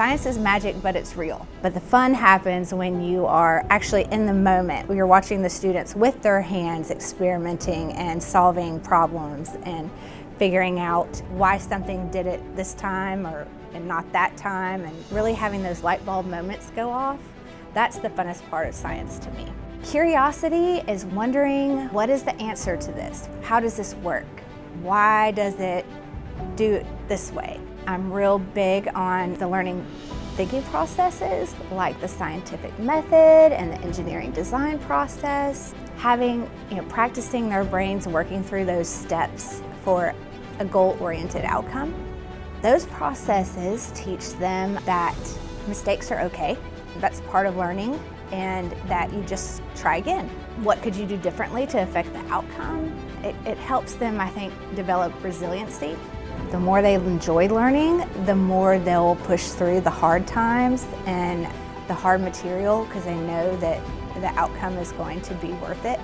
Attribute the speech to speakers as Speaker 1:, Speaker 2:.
Speaker 1: Science is magic, but it's real. But the fun happens when you are actually in the moment. You're watching the students with their hands experimenting and solving problems and figuring out why something did it this time and not that time, and really having those light bulb moments go off. That's the funnest part of science to me. Curiosity is wondering, what is the answer to this? How does this work? Why does it do it this way? I'm real big on the learning thinking processes, like the scientific method and the engineering design process. Practicing their brains working through those steps for a goal-oriented outcome. Those processes teach them that mistakes are okay. That's part of learning, and that you just try again. What could you do differently to affect the outcome? It helps them, I think, develop resiliency. The more they enjoy learning, the more they'll push through the hard times and the hard material, because they know that the outcome is going to be worth it.